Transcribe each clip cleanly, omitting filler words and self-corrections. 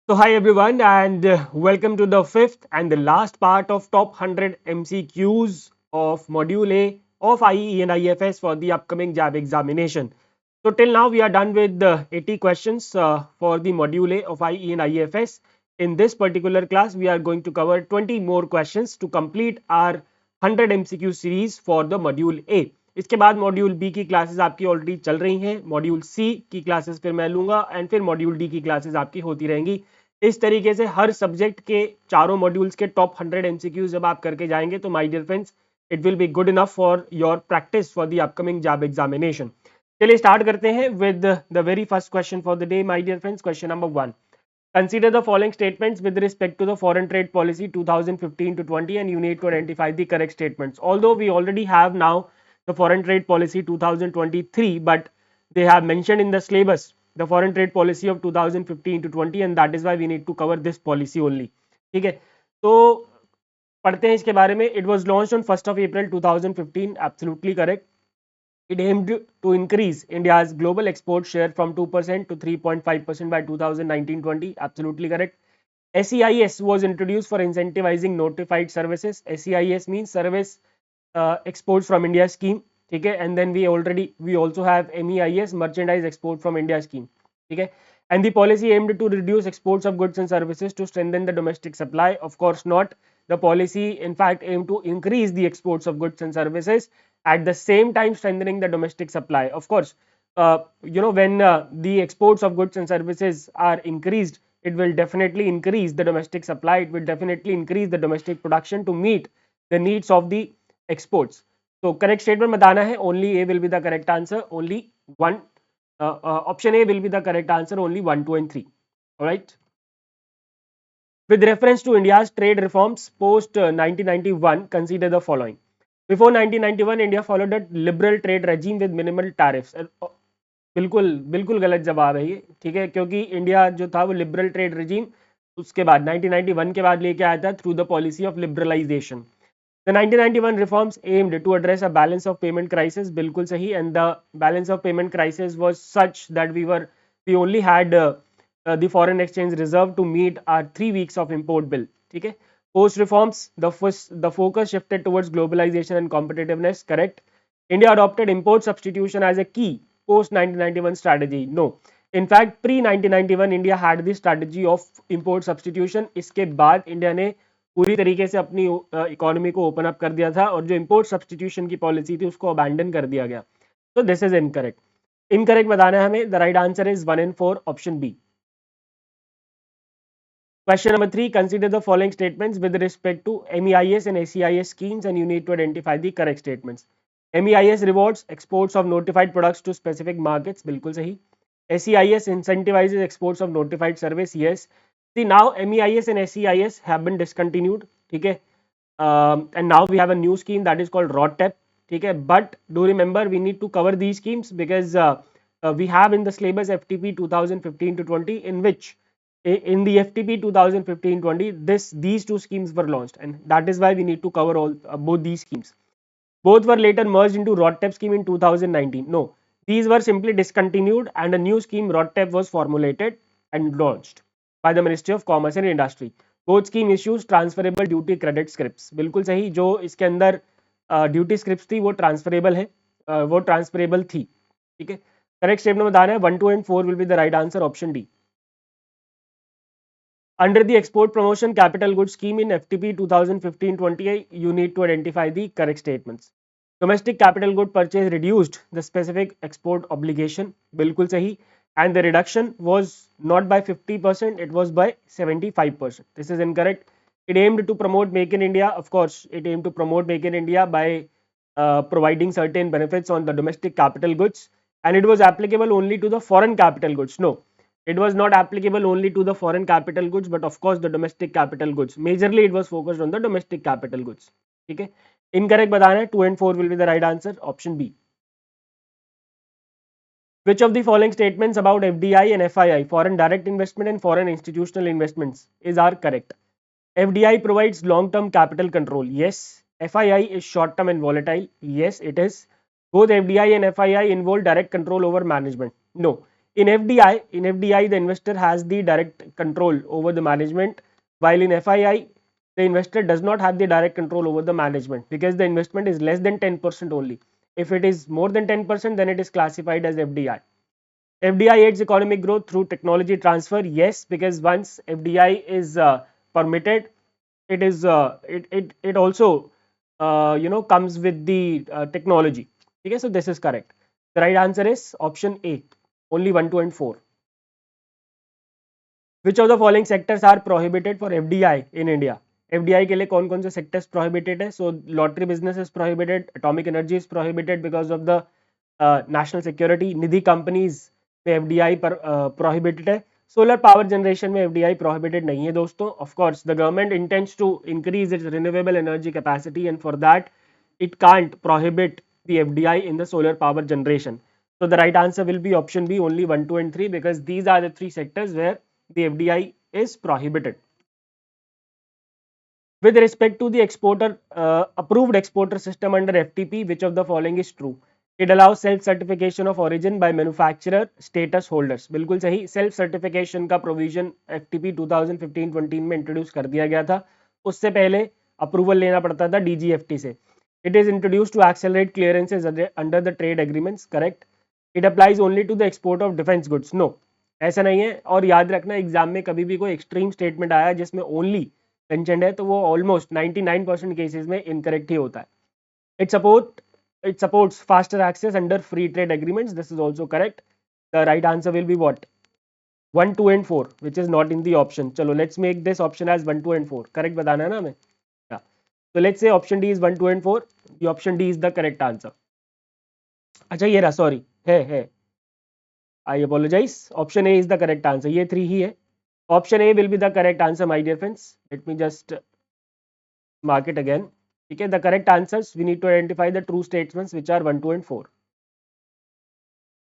So hi everyone and welcome to the fifth and the last part of top 100 MCQs of Module A of IE and IFS for the upcoming JAIIB examination. So till now we are done with the 80 questions for the Module A of IE and IFS. In this particular class we are going to cover 20 more questions to complete our 100 MCQ series for the Module A. इसके बाद module B की classes आपकी already चल रही हैं, module सी की classes फिर मैं लूंगा एंड फिर मॉड्यूल डी की क्लासेस आपकी होती रहेंगी. इस तरीके से हर सब्जेक्ट के चारों मॉड्यूल्स के टॉप 100 एमसीक्यूज जब आप करके जाएंगे तो my dear friends it will be good enough for your practice for the upcoming job examination. चलिए स्टार्ट करते हैं with the very first question for the day my dear friends. Question number 1. Consider the following statements with respect to the foreign trade policy 2015 to 20 and you need to identify the correct statements. Although we already have now the foreign trade policy 2023, but they have mentioned in the syllabus the foreign trade policy of 2015 to 20 and that is why we need to cover this policy only. ठीक है, तो पढ़ते हैं इसके बारे में. It was launched on 1st of April 2015. Absolutely correct. It aimed to increase India's global export share from 2% to 3.5% by 2019-20. Absolutely correct. SEIS was introduced for incentivizing notified services. SEIS means service exports from India scheme. Okay, and then we also have MEIS, merchandise export from India scheme. Okay, and the policy aimed to reduce exports of goods and services to strengthen the domestic supply. Of course not. The policy in fact aimed to increase the exports of goods and services at the same time strengthening the domestic supply. Of course, when the exports of goods and services are increased, it will definitely increase the domestic supply. It will definitely increase the domestic production to meet the needs of the exports. So correct statement बताना है. Only A will be the correct answer. Only one option A will be the correct answer. Only 1, 2 and 3. All right. With reference to India's trade reforms post 1991, consider the following. Before 1991, India followed a liberal trade regime with minimal tariffs. बिल्कुल बिल्कुल गलत जवाब है ये. ठीक है, क्योंकि India जो था वो लिबरल ट्रेड रेजिम उसके बाद 1991 के बाद लेके आया था through the policy of liberalisation. The 1991 reforms aimed to address a balance of payment crisis. बिल्कुल सही. And the balance of payment crisis was such that we only had the foreign exchange reserve to meet our 3 weeks of import bill. ठीक है. Post reforms, the focus shifted towards globalization and competitiveness. Correct. India adopted import substitution as a key post 1991 strategy. No. In fact, pre 1991 India had the strategy of import substitution. इसके बाद India ने पूरी तरीके से अपनी economy को open up कर दिया था और जो इंपोर्ट सब्सटीट्यूशन की पॉलिसी थी उसको अबैंडन कर दिया गया. तो दिस इज इनकरेक्ट. इनकरेक्ट बताना है हमें. The right answer is 1 and 4 option B. Question number 3. Consider the following statements with respect to MEIS and SEIS schemes and you need to identify the correct statements. MEIS rewards exports of notified products to specific markets. बिल्कुल सही. SEIS incentivizes exports of notified service. Yes. See, now MEIS and SEIS have been discontinued. ठीक है. And now we have a new scheme that is called RODTEP. ठीक है. But do remember we need to cover these schemes because we have in the syllabus FTP 2015 to 20 in which in the FTP 2015-20 these two schemes were launched and that is why we need to cover all both these schemes. Both were later merged into RODTEP scheme in 2019. No, these were simply discontinued and a new scheme RODTEP was formulated and launched by the Ministry of Commerce and Industry. Both scheme issues transferable duty credit scripts. बिल्कुल सही. जो इसके अंदर duty script थी वो transferable है, वो transferable थी. ठीक है. करेक्ट स्टेटमेंट बता रहे हैं 1, 2 and 4 will be the right answer. Option D. Under the export promotion capital goods scheme in FTP 2015-20, you need to identify the correct statements. Domestic capital good purchase reduced the specific export obligation. बिल्कुल सही. And the reduction was not by 50%, it was by 75%. This is incorrect. It aimed to promote Make in India. Of course, it aimed to promote Make in India by providing certain benefits on the domestic capital goods. And it was applicable only to the foreign capital goods. No. It was not applicable only to the foreign capital goods, but of course the domestic capital goods. Majorly it was focused on the domestic capital goods. ठीक है. Incorrect बताना है. 2 and 4 will be the right answer. Option B. Which of the following statements about FDI and FII, foreign direct investment and foreign institutional investments, are correct? FDI provides long-term capital control. Yes. FII is short-term and volatile. Yes, it is. Both FDI and FII involve direct control over management. No. In FDI, the investor has the direct control over the management, while in FII, the investor does not have the direct control over the management because the investment is less than 10% only. If it is more than 10%, then it is classified as FDI. FDI aids economic growth through technology transfer. Yes, because once FDI is permitted, it also comes with the technology. Okay, so this is correct. The right answer is option A. Only 1, 2, and 4. Which of the following sectors are prohibited for FDI in India? FDI के लिए कौन कौन से sectors prohibited है? So lottery business is prohibited, atomic energy is prohibited because of the national security, Nidhi companies में FDI पर prohibited है, solar power generation में FDI prohibited नहीं है दोस्तों. Of course, the government intends to increase its renewable energy capacity, and for that it can't prohibit the FDI in the solar power generation. So the right answer will be option B, only 1, 2, and 3, because these are the three sectors where the FDI is prohibited. With respect to the exporter approved exporter system under FTP, which of the following is true? It allows self certification of origin by manufacturer status holders. बिल्कुल सही. Self certification का provision FTP 2015-20 में introduce कर दिया गया था. उससे पहले अप्रूवल लेना पड़ता था DGFT से. It is introduced to accelerate clearances under the trade agreements. Correct. It applies only to the export of defense goods. No, ऐसा नहीं है. और याद रखना, एग्जाम में कभी भी कोई एक्सट्रीम स्टेटमेंट आया जिसमें ओनली मेंशन्ड है तो वो ऑलमोस्ट 99% केसेस में इनकरेक्ट ही होता है. It supports faster access under free trade agreements. This is also correct. The right answer will be what? 1, 2, and 4, which is not in the option. चलो, let's make this option as 1, 2, and 4. Correct बताना है ना हमें? Yeah. So let's say option D is 1, 2, and 4. The option D is the correct answer. अच्छा ये रहा, sorry, है. I apologize. Option A is the correct answer. ये 3 ही है. Option A will be the correct answer, my dear friends. Let me just mark it again. Okay, the correct answers, we need to identify the true statements, which are 1, 2, and 4.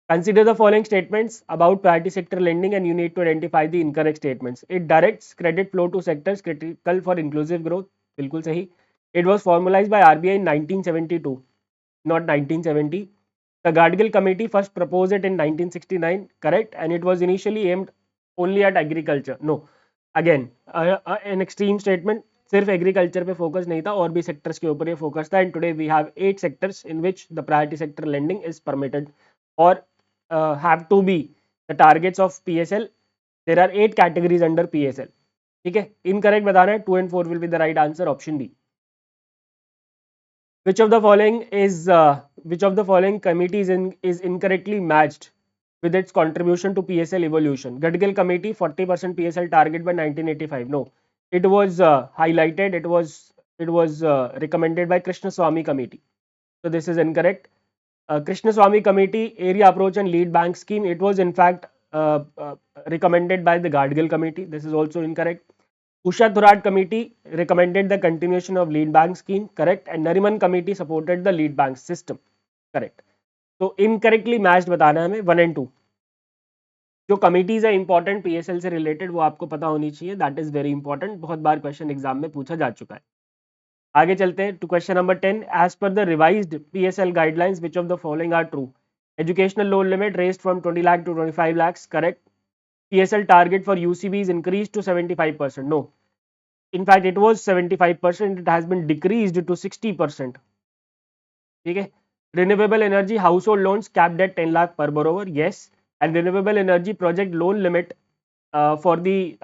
Consider the following statements about priority sector lending, and you need to identify the incorrect statements. It directs credit flow to sectors critical for inclusive growth. बिल्कुल सही. It was formalized by RBI in 1972, not 1970. The Gadgil Committee first proposed it in 1969. Correct. And it was initially aimed only at agriculture. No, again an extreme statement. सिर्फ agriculture पे focus नहीं था, और भी sectors के ऊपर ये focus था. And today we have 8 sectors in which the priority sector lending is permitted और have to be the targets of PSL. There are 8 categories under PSL. ठीक है. Incorrect बताना है. 2 and 4 will be the right answer. Option B. Which of the following committees is incorrectly matched with its contribution to PSL evolution? Gadgil Committee 40% PSL target by 1985. No, it was highlighted. It was recommended by Krishnaswamy Committee. So this is incorrect. Krishnaswamy Committee area approach and lead bank scheme. It was in fact recommended by the Gadgil Committee. This is also incorrect. Usha Thorat Committee recommended the continuation of lead bank scheme. Correct. And Nariman Committee supported the lead bank system. Correct. So incorrectly matched बताना है हमें 1 and 2. जो committees है important PSL से related, वो आपको पता होनी चाहिए. That is very important. बहुत बार क्वेश्चन एग्जाम में पूछा जा चुका है. आगे चलते हैं to question number 10. As per the revised PSL guidelines, which of the following are true? Educational loan limit raised from 20 lakh to 25 lakhs. Correct. PSL target for UCBs increased to 75%. No, in fact it was 75%. It has been decreased to 60%. ठीक है. Renewable energy household loans capped at 10 lakh per borrower. Yes. And renewable energy project loan limit for the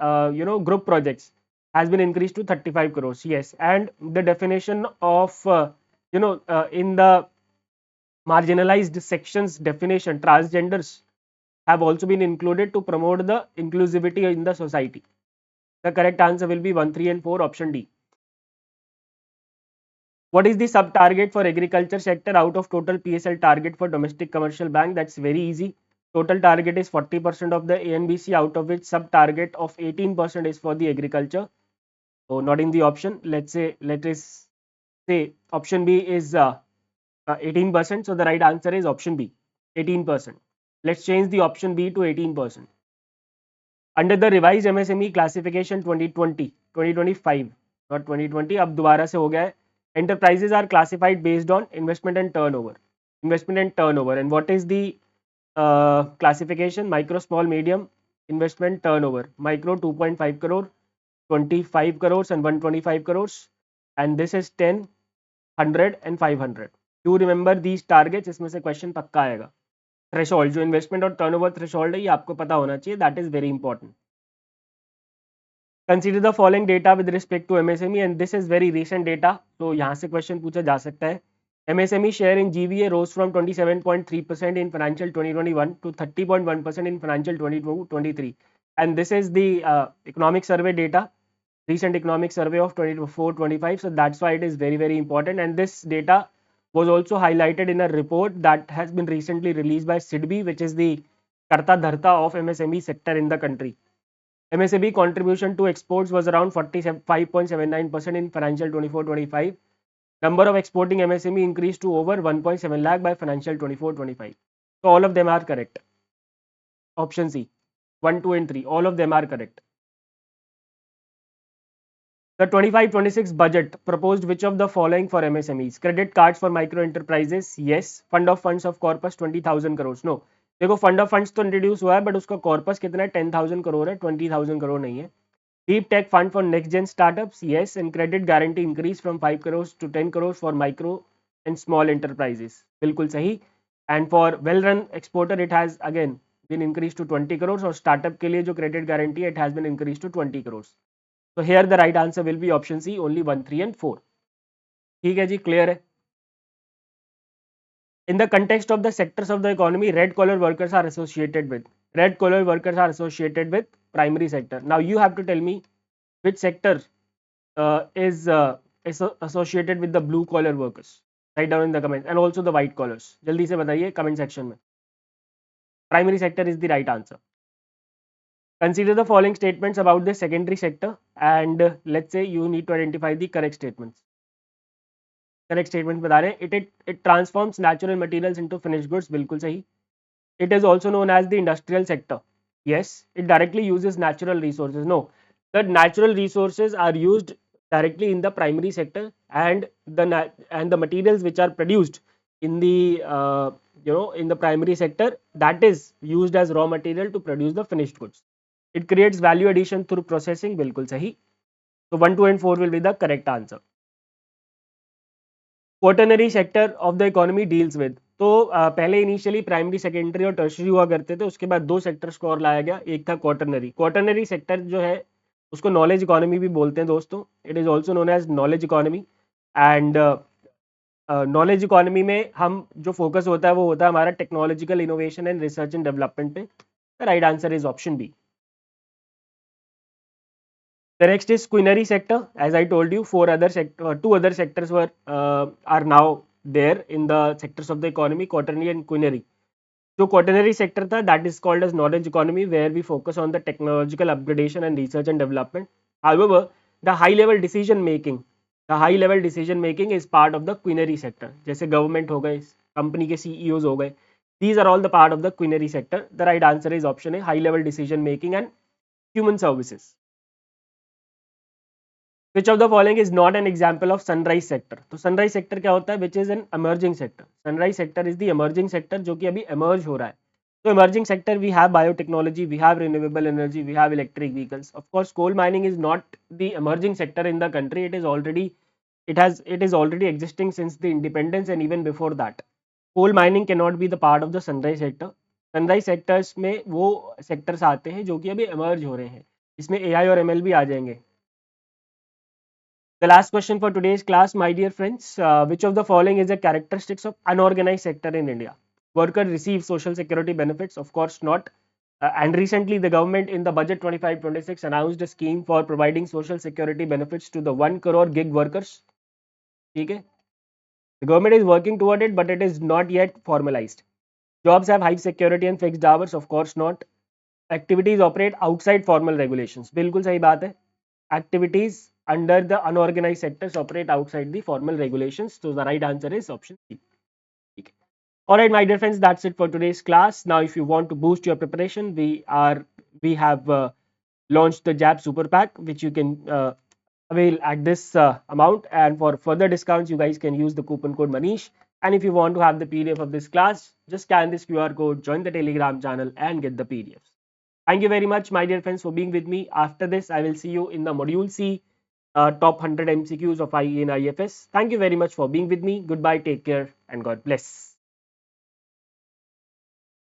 group projects has been increased to 35 crores. Yes. And the definition of in the marginalized sections definition, transgenders have also been included to promote the inclusivity in the society. The correct answer will be 1, 3, and 4. Option D. What is the sub target for agriculture sector out of total PSL target for domestic commercial bank? That's very easy. Total target is 40% of the ANBC, out of which sub target of 18% is for the agriculture. So not in the option. Let us say option B is 18%. So the right answer is option B, 18%. Let's change the option B to 18%. Under the revised MSME classification 2025, not 2020, अब दोबारा से हो गया है. Enterprises are classified based on investment and turnover. And what is the classification: micro, small, medium. Investment turnover: micro 2.5 crore, 25 crores and 125 crores, and this is 10, 100 and 500. You remember these targets, इसमें से question पक्का आएगा. Threshold, जो investment और turnover threshold है, ये आपको पता होना चाहिए, that is very important. Consider the following data with respect to MSME, and this is very recent data, तो यहाँ से क्वेश्चन पूछा जा सकता है. MSME share in GVA rose from 27.3% in financial 2021 to 30.1% in financial 22-23, and this is the economic survey data, recent economic survey of 24-25. So that's why it is very, very important, and this data was also highlighted in a report that has been recently released by SIDBI, which is the Karta Dharta of MSME sector in the country. MSME contribution to exports was around 45.79% in financial 24-25. Number of exporting MSME increased to over 1.7 lakh by financial 24-25. So all of them are correct. Option C, 1, 2 and 3, all of them are correct. The 25-26 budget proposed which of the following for MSMEs? Credit cards for micro enterprises, yes. Fund of funds of corpus 20,000 crores, no. देखो fund of funds तो introduce हुआ है, but उसका corpus कितना है? 10,000 करोड़ है, 20,000 करोड़ नहीं है. Deep Tech Fund for Next Gen Startups, yes, and credit guarantee increase from 5 crores to 10 crores for micro and small enterprises. बिल्कुल सही. And for well-run exporter, it has again been increased to 20 crores, और startup के लिए जो credit guarantee it has been increased to 20 crores. So here the right answer will be option C, only 1, 3 and 4. ठीक है जी, clear है. In the context of the sectors of the economy, red collar workers are associated with. Red collar workers are associated with primary sector. Now you have to tell me which sector is associated with the blue collar workers. Write down in the comments, and also the white collars. जल्दी से बताइए comment section में. Primary sector is the right answer. Consider the following statements about the secondary sector, and let's say you need to identify the correct statements. Correct statement बता रहे हैं. It transforms natural materials into finished goods, बिल्कुल सही. It is also known as the industrial sector, yes. It directly uses natural resources, no. The natural resources are used directly in the primary sector, and the materials which are produced in the in the primary sector, that is used as raw material to produce the finished goods. It creates value addition through processing, बिल्कुल सही. So 1, 2 and 4 will be the correct answer. Quaternary sector of the economy deals with, तो पहले initially primary, secondary और tertiary हुआ करते थे, उसके बाद दो सेक्टर्स को और लाया गया. एक था क्वार्टनरी. क्वार्टनरी सेक्टर जो है उसको नॉलेज इकोनॉमी भी बोलते हैं दोस्तों. It is also known as knowledge economy. And knowledge economy में हम जो फोकस होता है वो होता है हमारा technological innovation and research and development पे. The right answer is option B. The next is quinary sector. As I told you, two other sectors are now there in the sectors of the economy, quaternary and quinary. So quaternary sector tha, that is called as knowledge economy, where we focus on the technological upgradation and research and development. However, the high level decision making is part of the quinary sector. जैसे government हो गए, company के CEOs हो गए, these are all the part of the quinary sector. The right answer is option A, high level decision making and human services. Which of the following is not an example of sunrise sector? तो sunrise sector क्या होता है? Which is an emerging sector. Sunrise sector is the emerging sector जो कि अभी emerge हो रहा है. So emerging sector, we have biotechnology, we have renewable energy, we have electric vehicles. Of course, coal mining is not the emerging sector in the country. It is already existing since the independence and even before that. Coal mining cannot be the part of the sunrise sector. Sunrise sectors में वो sectors आते हैं जो कि अभी emerge हो रहे हैं. इसमें AI और ML भी आ जाएंगे. The last question for today's class, my dear friends, which of the following is the characteristics of unorganized sector in India? Worker receive social security benefits? Of course not. And recently the government in the budget 25-26 announced a scheme for providing social security benefits to the 1 crore gig workers. Okay? The government is working toward it, but it is not yet formalized. Jobs have high security and fixed hours? Of course not. Activities operate outside formal regulations? बिल्कुल सही बात है. Activities under the unorganized sectors operate outside the formal regulations. So the right answer is option C. Okay. All right, my dear friends, that's it for today's class. Now, if you want to boost your preparation, we have launched the JAIIB Super Pack, which you can avail at this amount. And for further discounts, you guys can use the coupon code Manish. And if you want to have the PDF of this class, just scan this QR code, join the Telegram channel and get the PDFs. Thank you very much, my dear friends, for being with me. After this, I will see you in the Module C, top 100 MCQs of IE and IFS. Thank you very much for being with me. Goodbye, take care, and God bless.